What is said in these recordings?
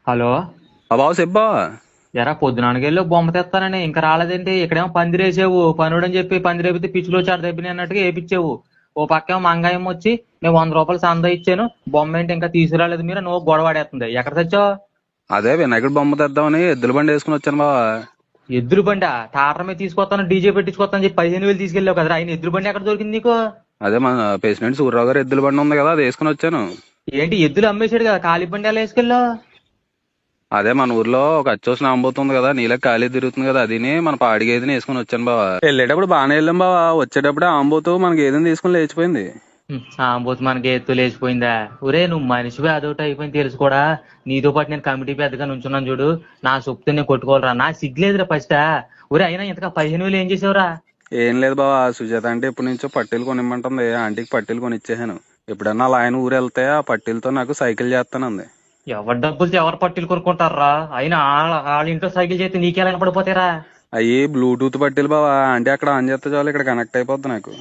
Hello. బాబు చెప్పా. ఎరా పొద్దుననగెళ్ళి బొమ్మ తెస్తానని ఇంకా రాలేదేంటి? ఇక్కడేమో పందిరేసావు, పనుడని చెప్పి పందిరేపితే పిచ్చులో చాట దెబ్బని అన్నట్టుగా వేపించావు. ఓ పక్కేమో మంగాయం వచ్చి నేను 100 రూపాయలు సందా ఇచ్చాను, బొమ్మ ఏంటి ఇంకా తీసుకురాలేదు మీరు, నువ్వు గొడవాడేస్తుంది. ఎక్కడ తెచ్చావు? అదే వినాయకుడు బొమ్మ తెద్దామని ఎద్దుల బండి వేసుకుని వచ్చాను బావా. ఎద్దుల బండి టాటర్ మీద తీసుకొస్తాను, డీజే పెట్టించుకొస్తాను చెప్పి 15,000 తీసుకెళ్ళావు కదరా, ఆయన ఎద్దుల బండి ఎక్కడ దొరికింది నీకు? అదే మన ప్రెసిడెంట్ సూర్యరావు గారు ఎద్దుల బండి ఉంది కదా, అది వేసుకుని వచ్చాను. ఏంటి ఎద్దులు అమ్మేశాడు కదా, ఖాళీ బండి ఎలా వేసుకెళ్ళావు? అదే మన ఊర్లో ఒక అచ్చోసిన అమ్మబోతుంది కదా, నీళ్ళకి ఖాళీ తిరుగుతుంది కదా, అదిని మన పాడి గేదెని వేసుకుని వచ్చాను బావా. వెళ్ళేటప్పుడు బాగానే వెళ్ళాం బావా, వచ్చేటప్పుడే ఆంబోతూ మన గేదెని తీసుకుని లేచిపోయింది. ఆంబోతు మనకి ఎత్తు లేచిపోయిందా? ఒరే నువ్వు మనిషివి అదొకటి అయిపోయింది తెలుసు కూడా. నీతో పాటు నేను కమిటీ పెద్దగా నుంచున్నాను చూడు, నా సొప్పు నేను కొట్టుకోవాలరా, నా సిగ్గులేదురా ఫస్ట్. ఒరే అయినా ఇంతగా 15,000 ఏం చేసావురా? ఏం లేదు బావా, సుజాత అంటే ఇప్పటి నుంచో పట్టీలు కొనిమ్మంటుంది, ఆంటీకి పట్టీలు కొనిచ్చేసాను. ఎప్పుడన్నా అలా ఆయన ఊరు వెళ్తే ఆ పట్టీలతో నాకు సైకిల్ చేస్తానంది. ఎవరి డబ్బులతో ఎవరు పట్టీలు కొనుక్కుంటారా? అయినా వాళ్ళ ఇంట్లో సైకిల్ చేస్తే నీకెలా పడిపోతారా? అయ్యి బ్లూటూత్ పట్టీలు బావా, అంటే అక్కడ ఆన్ చేస్తే చాలు ఇక్కడ కనెక్ట్ అయిపోద్ది నాకు.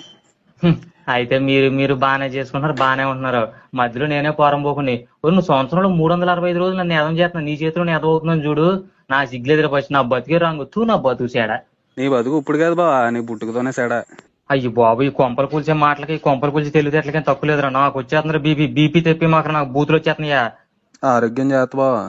హ్మ్. అయితే మీరు మీరు బాగానే చేసుకుంటున్నారు, బాగానే ఉంటున్నారు. మధ్యలో నేనే పోరం పోకుని. నువ్వు సంవత్సరంలో 365 రోజులు నన్ను ఎదం చేస్తున్నా, నీ చేతిలో నేను ఎదవుతున్నాను చూడు. నా సిగ్గులేదురా ఫస్ట్, నా బతికే రంగు తూ, నా బతుకు సేడ. నీ బతుకు ఇప్పుడు కాదు బావా, నీ పుట్టుకతోనే సెడా. అయ్యి బాబు, ఈ కొంపలు కూల్చే మాటలకి కొంపలు కూల్చి తెలివితేటలకి తక్కువ లేదురా. నాకు వచ్చేస్తున్నారు బీపీ తెప్పి మాకు, నాకు బూతులు వచ్చేస్తున్నాయా? ఆరోగ్యం జాగ్రత్త బావా.